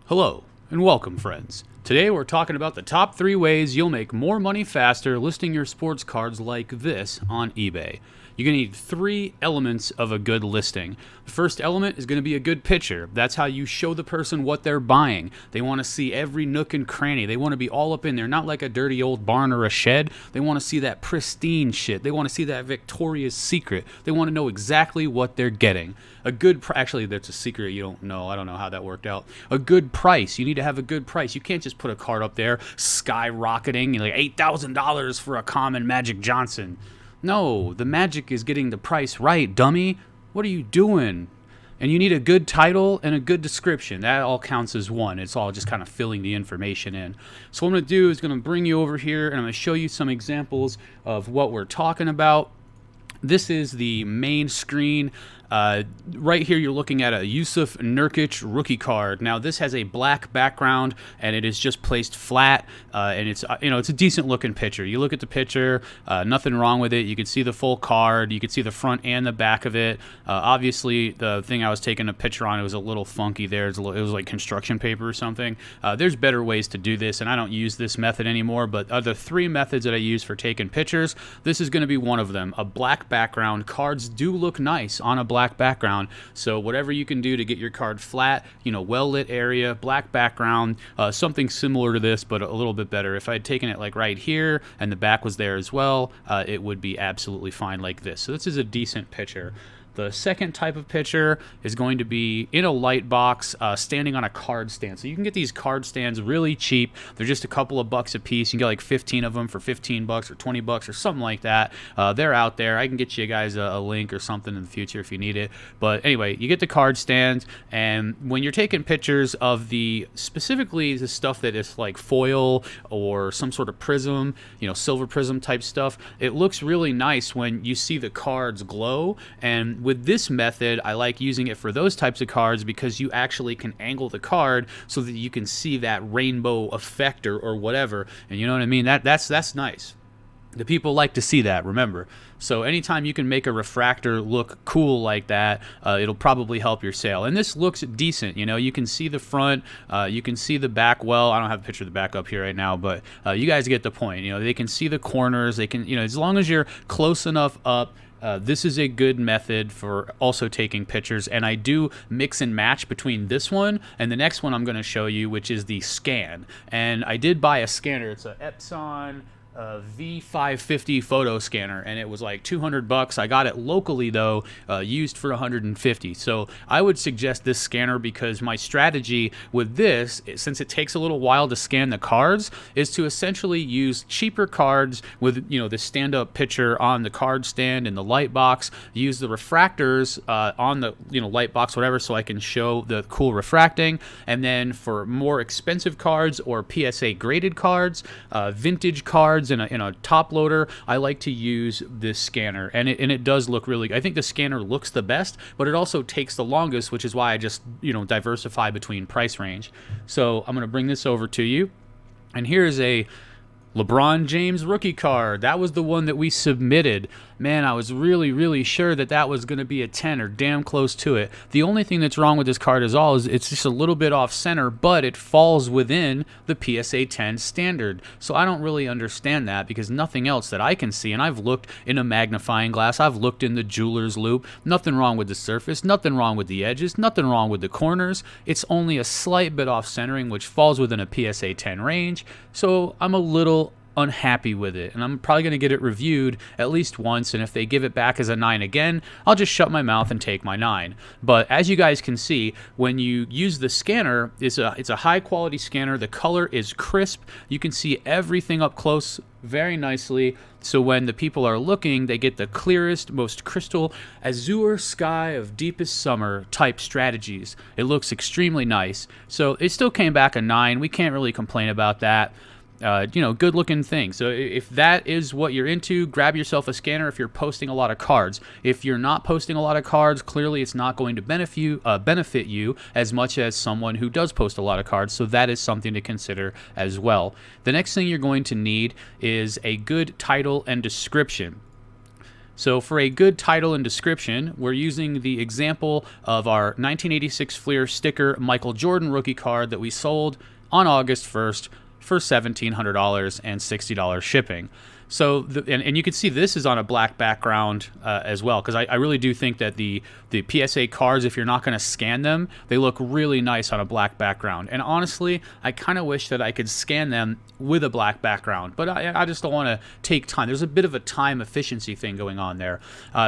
Hello, and welcome, friends. Today we're talking about the top 3 ways you'll make more money faster listing your sports cards like this on eBay. You're going to need 3 elements of a good listing. The first element is going to be a good picture. That's how you show the person what they're buying. They want to see every nook and cranny. They want to be all up in there, not like a dirty old barn or a shed. They want to see that pristine shit. They want to see that Victoria's Secret. They want to know exactly what they're getting. Actually, that's a secret you don't know. I don't know how that worked out. A good price. You need to have a good price. You can't just put a card up there skyrocketing, like $8,000 for a common Magic Johnson. No, the magic is getting the price right, dummy. What are you doing? And you need a good title and a good description. That all counts as one. It's all just kind of filling the information in. So what I'm going to do is going to bring you over here and I'm going to show you some examples of what we're talking about. This is the main screen. Right here you're looking at a Yusuf Nurkic rookie card. Now this has a black background and it is just placed flat, and it's it's a decent looking picture. You look at the picture, nothing wrong with it. You can see the full card, you can see the front and the back of it. Obviously the thing I was taking a picture on, it was a little funky there. It was like construction paper or something. There's better ways to do this, and I don't use this method anymore, but of the 3 methods that I use for taking pictures, this is going to be one of them. A black background. Cards do look nice on a black background, so whatever you can do to get your card flat, well lit area, black background, something similar to this but a little bit better. If I had taken it like right here and the back was there as well, it would be absolutely fine like this. So this is a decent picture. The second type of picture is going to be in a light box, standing on a card stand. So you can get these card stands really cheap. They're just a couple of bucks a piece. You can get like 15 of them for 15 bucks or 20 bucks or something like that. They're out there. I can get you guys a link or something in the future if you need it. But anyway, you get the card stand, and when you're taking pictures of specifically the stuff that is like foil or some sort of prism, silver prism type stuff, it looks really nice when you see the cards glow. And with this method, I like using it for those types of cards because you actually can angle the card so that you can see that rainbow effect or whatever. And you know what I mean? That's nice. The people like to see that, remember. So anytime you can make a refractor look cool like that, it'll probably help your sale. And this looks decent. You can see the front, you can see the back well. I don't have a picture of the back up here right now, but you guys get the point. They can see the corners. They can, as long as you're close enough up, this is a good method for also taking pictures, and I do mix and match between this one and the next one I'm going to show you, which is the scan. And I did buy a scanner. It's a Epson V550 photo scanner, and it was like $200. I got it locally though, used for $150. So I would suggest this scanner because my strategy with this, since it takes a little while to scan the cards, is to essentially use cheaper cards with the stand-up picture on the card stand and the light box. Use the refractors on the light box, whatever, so I can show the cool refracting. And then for more expensive cards or PSA graded cards, vintage cards, in a top loader, I like to use this scanner, and it does look really. I think the scanner looks the best, but it also takes the longest, which is why I just diversify between price range. So I'm going to bring this over to you, and here's a LeBron James rookie card. That was the one that we submitted. Man, I was really, really sure that was going to be a 10 or damn close to it. The only thing that's wrong with this card is it's just a little bit off center, but it falls within the PSA 10 standard. So I don't really understand that because nothing else that I can see, and I've looked in a magnifying glass, I've looked in the jeweler's loupe, nothing wrong with the surface, nothing wrong with the edges, nothing wrong with the corners. It's only a slight bit off centering, which falls within a PSA 10 range. So I'm a little unhappy with it, and I'm probably going to get it reviewed at least once, and if they give it back as a 9 again, I'll just shut my mouth and take my 9. But as you guys can see, when you use the scanner, it's a high quality scanner. The color is crisp. You can see everything up close very nicely, so when the people are looking, they get the clearest, most crystal azure sky of deepest summer type strategies. It looks extremely nice. So it still came back a 9. We can't really complain about that. Good looking thing. So if that is what you're into, grab yourself a scanner if you're posting a lot of cards. If you're not posting a lot of cards, clearly it's not going to benefit you as much as someone who does post a lot of cards. So that is something to consider as well. The next thing you're going to need is a good title and description. So for a good title and description, we're using the example of our 1986 Fleer sticker Michael Jordan rookie card that we sold on August 1st for $1,700 and $60 shipping. So, and you can see this is on a black background as well, because I really do think that the PSA cards, if you're not going to scan them, they look really nice on a black background. And honestly, I kind of wish that I could scan them with a black background, but I just don't want to take time. There's a bit of a time efficiency thing going on there.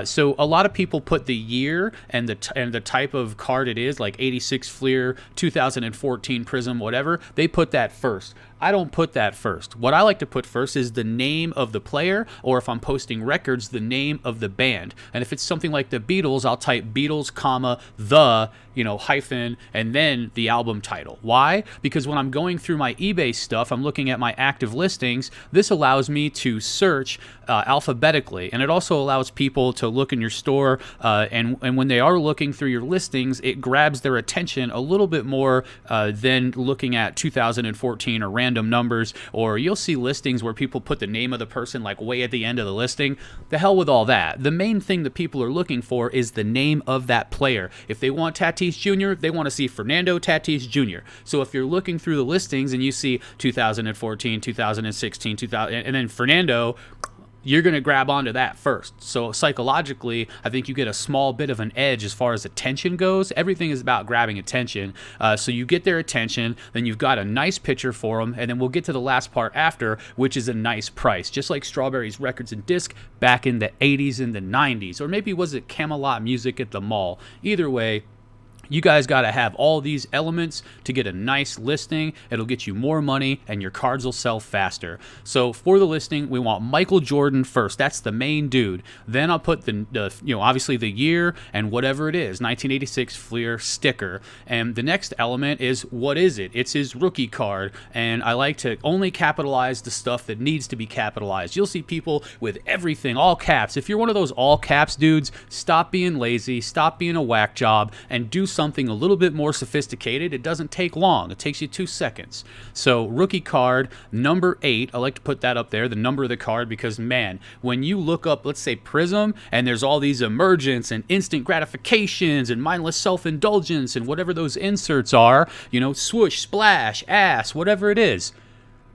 So a lot of people put the year and the type of card it is, like 86 Fleer, 2014 Prism, whatever. They put that first. I don't put that first. What I like to put first is the name of the player, or if I'm posting records, the name of the band. And if it's something like the Beatles, I'll type Beatles, comma, the, hyphen, and then the album title. Why? Because when I'm going through my eBay stuff, I'm looking at my active listings. This allows me to search alphabetically, and it also allows people to look in your store, and when they are looking through your listings, it grabs their attention a little bit more than looking at 2014 or random numbers. Or you'll see listings where people put the name of the person like way at the end of the listing. The hell with all that. The main thing that people are looking for is the name of that player. If they want Tatis Jr., they want to see Fernando Tatis Jr. So if you're looking through the listings and you see 2014, 2016, 2000, and then Fernando, you're going to grab onto that first. So psychologically, I think you get a small bit of an edge as far as attention goes. Everything is about grabbing attention. So you get their attention, then you've got a nice picture for them, and then we'll get to the last part after, which is a nice price. Just like Strawberry's Records and Disc back in the 80s and the 90s. Or maybe was it Camelot Music at the mall? Either way, you guys got to have all these elements to get a nice listing. It'll get you more money and your cards will sell faster. So for the listing, we want Michael Jordan first. That's the main dude. Then I'll put the obviously the year and whatever it is, 1986 Fleer sticker. And the next element is, what is it? It's his rookie card. And I like to only capitalize the stuff that needs to be capitalized. You'll see people with everything, all caps. If you're one of those all caps dudes, stop being lazy, stop being a whack job, and do something a little bit more sophisticated. It doesn't take long. It takes you 2 seconds. So rookie card number 8, I like to put that up there, the number of the card, because man, when you look up, let's say Prism, and there's all these emergence and instant gratifications and mindless self-indulgence and whatever those inserts are, swoosh, splash, ass, whatever it is,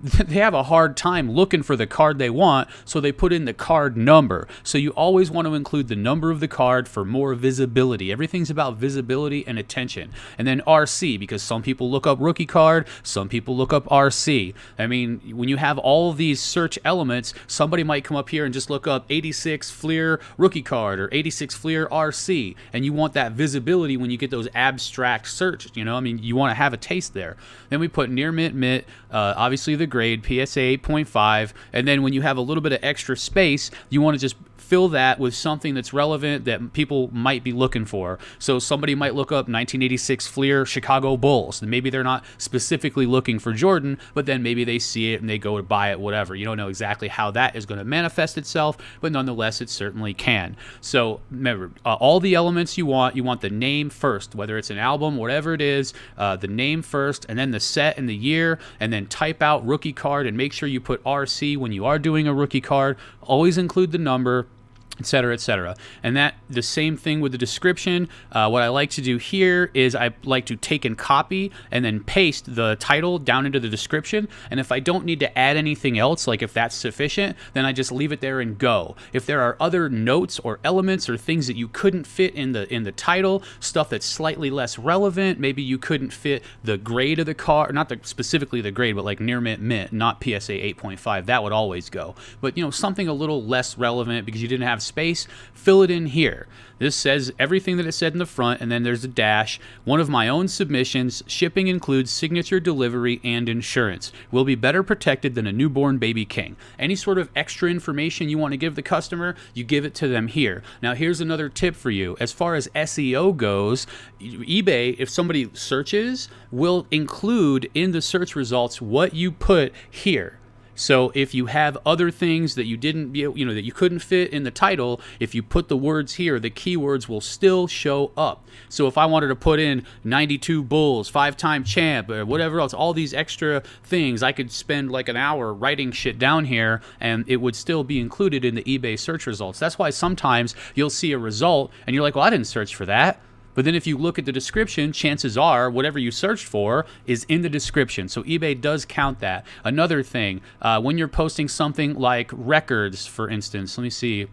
they have a hard time looking for the card they want, so they put in the card number. So you always want to include the number of the card for more visibility. Everything's about visibility and attention. And then RC, because some people look up rookie card, some people look up RC. I mean, when you have all of these search elements, somebody might come up here and just look up 86 Fleer rookie card or 86 Fleer RC, and you want that visibility when you get those abstract searches. You want to have a taste there. Then we put near mint, obviously the grade, PSA 8.5, and then when you have a little bit of extra space, you want to just fill that with something that's relevant that people might be looking for. So somebody might look up 1986 Fleer Chicago Bulls, and maybe they're not specifically looking for Jordan, but then maybe they see it and they go to buy it, whatever. You don't know exactly how that is going to manifest itself, but nonetheless, it certainly can. So remember, all the elements you want the name first, whether it's an album, whatever it is, the name first, and then the set and the year, and then type out rookie card and make sure you put RC when you are doing a rookie card. Always include the number, etc., etc. And that the same thing with the description. What I like to do here is I like to take and copy and then paste the title down into the description. And if I don't need to add anything else, like if that's sufficient, then I just leave it there and go. If there are other notes or elements or things that you couldn't fit in the title, stuff that's slightly less relevant, maybe you couldn't fit the grade of the card, not specifically the grade, but like near mint, not PSA 8.5, that would always go. But something a little less relevant because you didn't have space, fill it in here. This says everything that it said in the front, and then there's a dash. One of my own submissions, shipping includes signature, delivery, and insurance. Will be better protected than a newborn baby king. Any sort of extra information you want to give the customer, you give it to them here. Now, here's another tip for you. As far as SEO goes, eBay, if somebody searches, will include in the search results what you put here. So if you have other things that you didn't, that you couldn't fit in the title, if you put the words here, the keywords will still show up. So if I wanted to put in 92 Bulls, 5-time champ, or whatever else, all these extra things, I could spend like an hour writing shit down here, and it would still be included in the eBay search results. That's why sometimes you'll see a result, and you're like, well, I didn't search for that. But then if you look at the description, chances are whatever you searched for is in the description. So eBay does count that. Another thing, when you're posting something like records, for instance, let me see.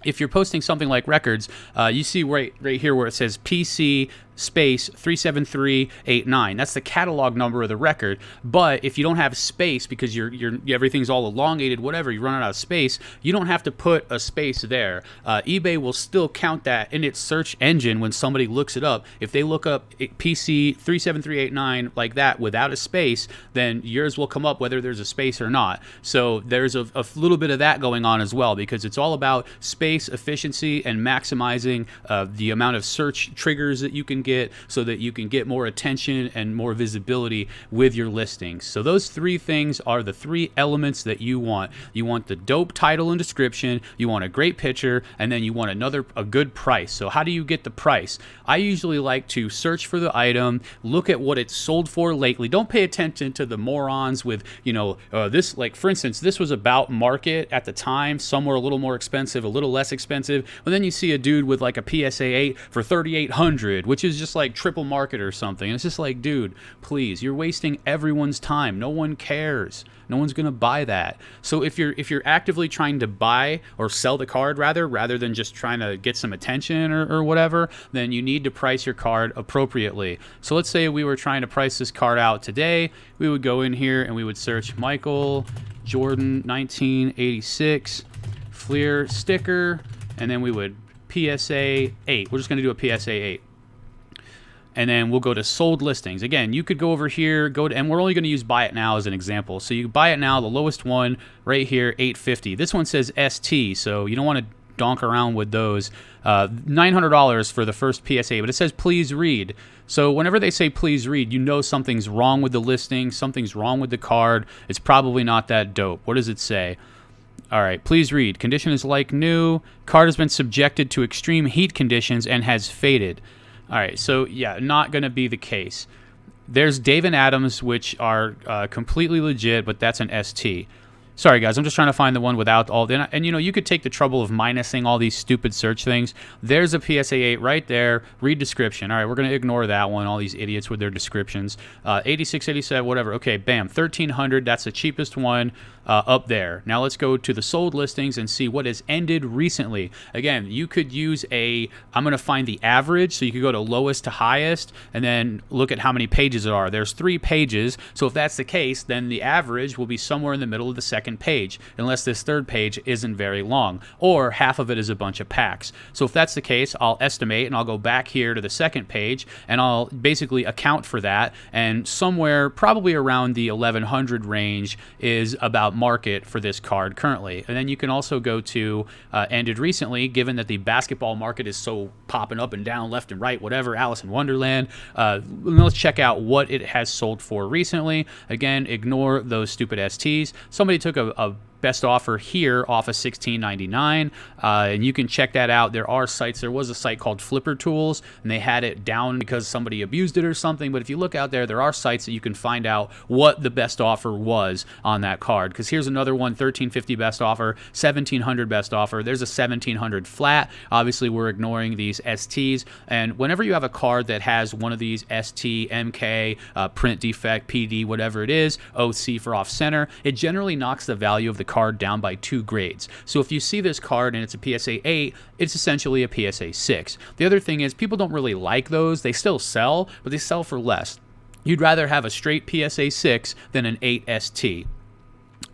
If you're posting something like records, you see right here where it says PC space 37389. That's the catalog number of the record. But if you don't have space because everything's all elongated, whatever, you run out of space, you don't have to put a space there. eBay will still count that in its search engine when somebody looks it up. If they look up PC 37389 like that without a space, then yours will come up whether there's a space or not. So there's a little bit of that going on as well, because it's all about space efficiency and maximizing the amount of search triggers that you can get so that you can get more attention and more visibility with your listings. So those three things are the three elements that you want. You want the dope title and description, you want a great picture, and then you want a good price. So how do you get the price? I usually like to search for the item, look at what it's sold for lately. Don't pay attention to the morons with, this, like for instance, this was about market at the time, somewhere a little more expensive, a little less expensive. But then you see a dude with like a PSA 8 for 3,800, which is just like triple market or something. And it's just like, dude, please, you're wasting everyone's time. No one cares. No one's going to buy that. So if you're actively trying to buy or sell the card rather than just trying to get some attention or whatever, then you need to price your card appropriately. So let's say we were trying to price this card out today. We would go in here and we would search Michael Jordan 1986 Fleer sticker, and then we would PSA 8. We're just going to do a PSA 8. And then we'll go to sold listings. Again, you could go over here, and we're only going to use buy it now as an example. So you buy it now, the lowest one right here, $850. This one says ST, so you don't want to donk around with those. $900 for the first PSA, but it says please read. So whenever they say please read, you know something's wrong with the listing, something's wrong with the card. It's probably not that dope. What does it say? All right, please read. Condition is like new. Card has been subjected to extreme heat conditions and has faded. All right, so yeah, not going to be the case. There's Dave and Adams, which are completely legit, but that's an ST. Sorry, guys, I'm just trying to find the one without all the... And, you could take the trouble of minusing all these stupid search things. There's a PSA 8 right there. Read description. All right, we're going to ignore that one, all these idiots with their descriptions. 86, 87, whatever. Okay, bam, 1,300. That's the cheapest one up there. Now let's go to the sold listings and see what has ended recently. Again, you could use I'm going to find the average, so you could go to lowest to highest, and then look at how many pages there are. There's 3 pages, so if that's the case, then the average will be somewhere in the middle of the second page, unless this third page isn't very long, or half of it is a bunch of packs. So if that's the case, I'll estimate, and I'll go back here to the second page, and I'll basically account for that, and somewhere probably around the 1,100 range is about market for this card currently. And then you can also go to ended recently, given that the basketball market is so popping up and down, left and right, whatever, Alice in Wonderland. Let's check out what it has sold for recently. Again, ignore those stupid STs. Somebody took a best offer here off of $16.99, and you can check that out. There are sites. There was a site called Flipper Tools, and they had it down because somebody abused it or something. But if you look out there, there are sites that you can find out what the best offer was on that card. Because here's another one: $13.50 best offer, $1,700 best offer. There's a $1,700 flat. Obviously, we're ignoring these STs. And whenever you have a card that has one of these ST, MK, print defect, PD, whatever it is, OC for off center, it generally knocks the value of the card down by 2 grades. So if you see this card and it's a PSA 8, it's essentially a PSA 6. The other thing is people don't really like those. They still sell, but they sell for less. You'd rather have a straight PSA 6 than an 8 ST.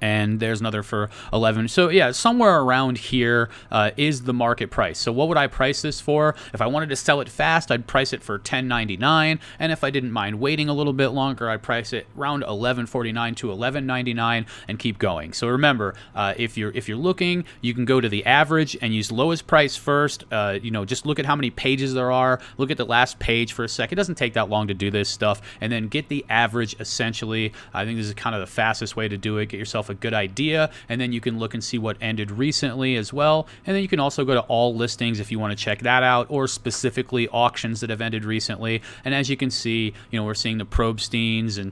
And there's another for 11. So yeah, somewhere around here is the market price. So what would I price this for? If I wanted to sell it fast, I'd price it for $10.99. And if I didn't mind waiting a little bit longer, I'd price it around $11.49 to $11.99 and keep going. So remember, if you're looking, you can go to the average and use lowest price first. Just look at how many pages there are. Look at the last page for a sec. It doesn't take that long to do this stuff. And then get the average essentially. I think this is kind of the fastest way to do it. Get yourself yourself a good idea, and then you can look and see what ended recently as well. And then you can also go to all listings if you want to check that out, or specifically auctions that have ended recently. And as you can see, we're seeing the Probsteins and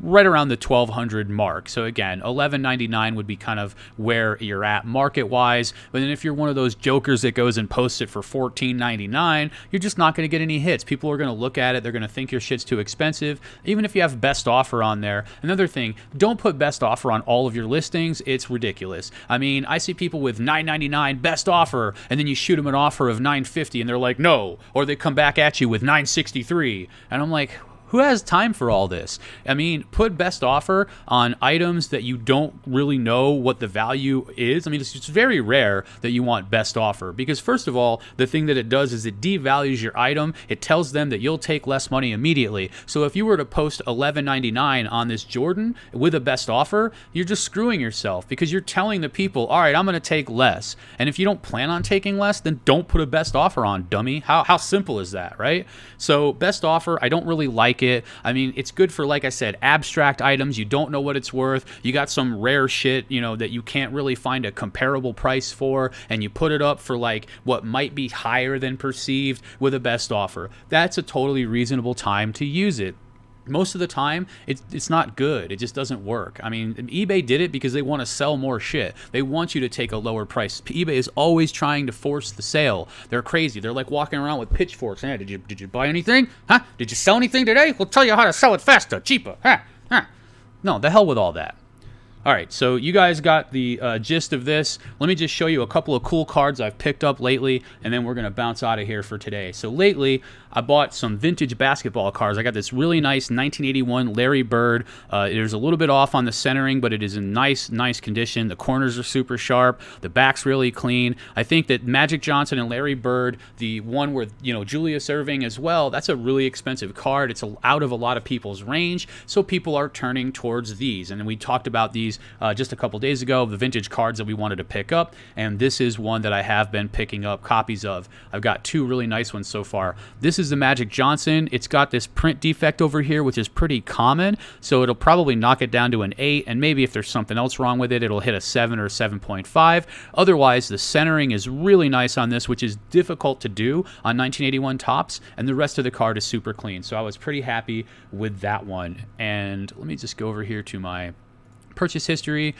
right around the 1200 mark. So again, $11.99 would be kind of where you're at market wise. But then if you're one of those jokers that goes and posts it for $14.99, you're just not going to get any hits. People are going to look at it, they're going to think your shit's too expensive, even if you have best offer on there. Another thing, don't put best offer on all of your listings. It's ridiculous. I mean, I see people with $9.99 best offer, and then you shoot them an offer of $9.50 and they're like, no, or they come back at you with $9.63, and I'm like, who has time for all this? I mean, put best offer on items that you don't really know what the value is. I mean, it's very rare that you want best offer, because first of all, the thing that it does is it devalues your item. It tells them that you'll take less money immediately. So if you were to post $11.99 on this Jordan with a best offer, you're just screwing yourself, because you're telling the people, all right, I'm going to take less. And if you don't plan on taking less, then don't put a best offer on, dummy. How simple is that, right? So best offer, I don't really like it. I mean, it's good for, like I said, abstract items. You don't know what it's worth. You got some rare shit, that you can't really find a comparable price for, and you put it up for like what might be higher than perceived with a best offer. That's a totally reasonable time to use it. Most of the time, it's not good. It just doesn't work. I mean, eBay did it because they want to sell more shit. They want you to take a lower price. eBay is always trying to force the sale. They're crazy. They're like walking around with pitchforks. Hey, did you buy anything? Huh? Did you sell anything today? We'll tell you how to sell it faster, cheaper. Huh? No, the hell with all that. All right, so you guys got the gist of this. Let me just show you a couple of cool cards I've picked up lately, and then we're going to bounce out of here for today. So lately, I bought some vintage basketball cards. I got this really nice 1981 Larry Bird. There's a little bit off on the centering, but it is in nice condition. The corners are super sharp. The back's really clean. I think that Magic Johnson and Larry Bird, the one with Julius Erving as well, that's a really expensive card. It's out of a lot of people's range, so people are turning towards these. And we talked about these just a couple days ago, the vintage cards that we wanted to pick up, and this is one that I have been picking up copies of. I've got two really nice ones so far. This is the Magic Johnson. It's got this print defect over here, which is pretty common, so it'll probably knock it down to an 8, and maybe if there's something else wrong with it, it'll hit a 7 or 7.5. Otherwise, the centering is really nice on this, which is difficult to do on 1981 tops, and the rest of the card is super clean, so I was pretty happy with that one. And let me just go over here to my purchase history.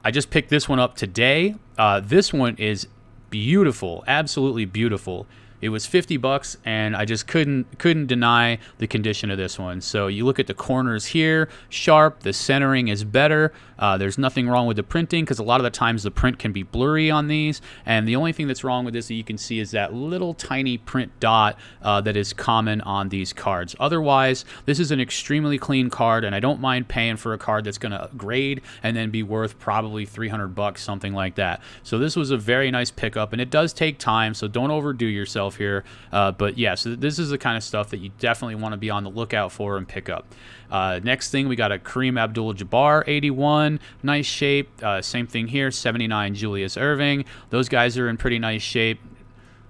I just picked this one up today. This one is beautiful, absolutely beautiful. It was $50, and I just couldn't deny the condition of this one. So you look at the corners here, sharp. The centering is better. There's nothing wrong with the printing, because a lot of the times the print can be blurry on these. And the only thing that's wrong with this that you can see is that little tiny print dot that is common on these cards. Otherwise, this is an extremely clean card, and I don't mind paying for a card that's going to grade and then be worth probably $300, something like that. So this was a very nice pickup, and it does take time, so don't overdo yourself here, but yeah, so this is the kind of stuff that you definitely want to be on the lookout for and pick up. Next thing, we got a Kareem Abdul-Jabbar 81, nice shape. Same thing here, 79 Julius Erving. Those guys are in pretty nice shape.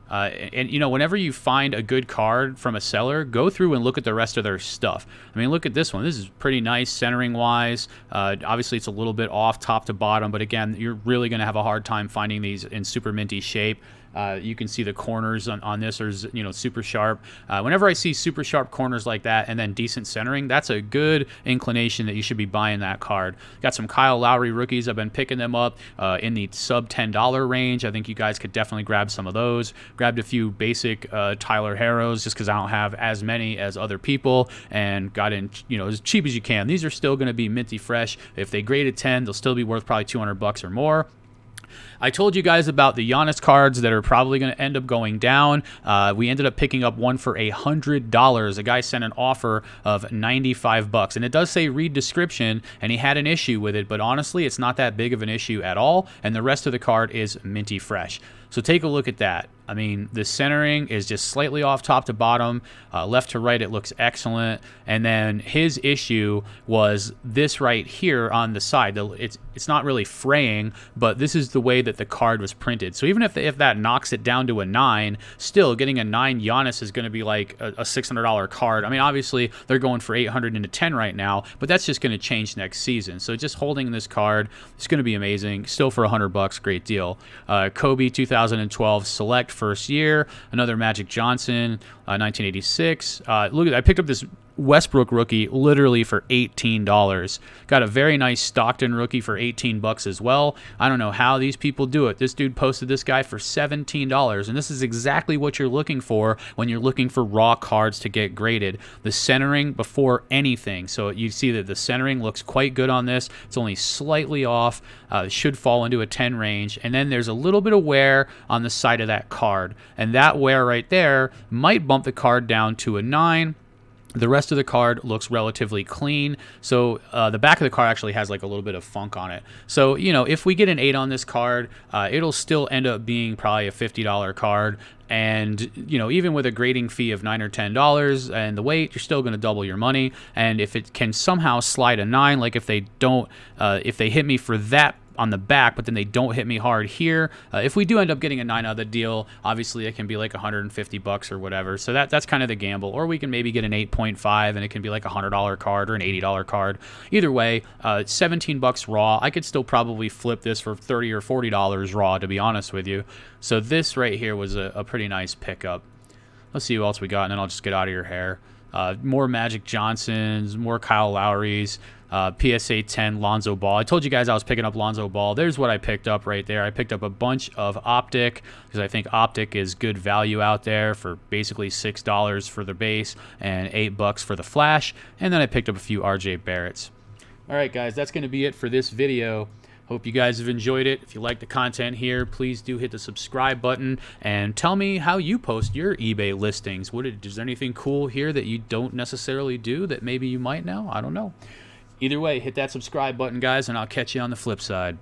And whenever you find a good card from a seller, go through and look at the rest of their stuff. I mean, look at this one. This is pretty nice centering wise. Obviously, it's a little bit off top to bottom, but again, you're really going to have a hard time finding these in super minty shape. You can see the corners on this are super sharp. Whenever I see super sharp corners like that and then decent centering, that's a good inclination that you should be buying that card. Got some Kyle Lowry rookies. I've been picking them up in the sub $10 range. I think you guys could definitely grab some of those. Grabbed a few basic Tyler Harrows just because I don't have as many as other people, and got in as cheap as you can. These are still going to be minty fresh. If they grade at 10, they'll still be worth probably $200 or more. I told you guys about the Giannis cards that are probably going to end up going down. We ended up picking up one for $100. A guy sent an offer of $95, and it does say read description, and he had an issue with it, but honestly, it's not that big of an issue at all, and the rest of the card is minty fresh. So take a look at that. I mean, the centering is just slightly off top to bottom. Left to right, it looks excellent. And then his issue was this right here on the side. It's not really fraying, but this is the way that the card was printed. So even if that knocks it down to a 9, still getting a 9 Giannis is going to be like a $600 card. I mean, obviously they're going for 800 into 10 right now, but that's just going to change next season. So just holding this card is going to be amazing. Still for $100, great deal. Kobe 2012 Select first year, another Magic Johnson 1986. Look, I picked up this Westbrook rookie literally for $18. Got a very nice Stockton rookie for $18 as well. I don't know how these people do it. This dude posted this guy for $17, and this is exactly what you're looking for when you're looking for raw cards to get graded. The centering before anything. So you see that the centering looks quite good on this. It's only slightly off. It should fall into a 10 range, and then there's a little bit of wear on the side of that card, and that wear right there might bump the card down to a 9. The rest of the card looks relatively clean. So the back of the card actually has like a little bit of funk on it. So, you know, if we get an 8 on this card, it'll still end up being probably a $50 card. And, you know, even with a grading fee of $9 or $10 and the weight, you're still going to double your money. And if it can somehow slide a 9, like if they hit me for that on the back, but then they don't hit me hard here. If we do end up getting a 9 out of the deal, obviously it can be like $150 or whatever. So that's kind of the gamble. Or we can maybe get an 8.5 and it can be like a $100 card or an $80 card. Either way, $17 raw. I could still probably flip this for $30 or $40 raw, to be honest with you. So this right here was a pretty nice pickup. Let's see what else we got, and then I'll just get out of your hair. More Magic Johnsons, more Kyle Lowrys, PSA 10 Lonzo Ball. I told you guys I was picking up Lonzo Ball. There's what I picked up right there. I picked up a bunch of Optic because I think Optic is good value out there for basically $6 for the base and $8 for the flash. And then I picked up a few RJ Barretts. All right, guys, that's going to be it for this video. Hope you guys have enjoyed it. If you like the content here, please do hit the subscribe button and tell me how you post your eBay listings. Is there anything cool here that you don't necessarily do that maybe you might know? I don't know. Either way, hit that subscribe button, guys, and I'll catch you on the flip side.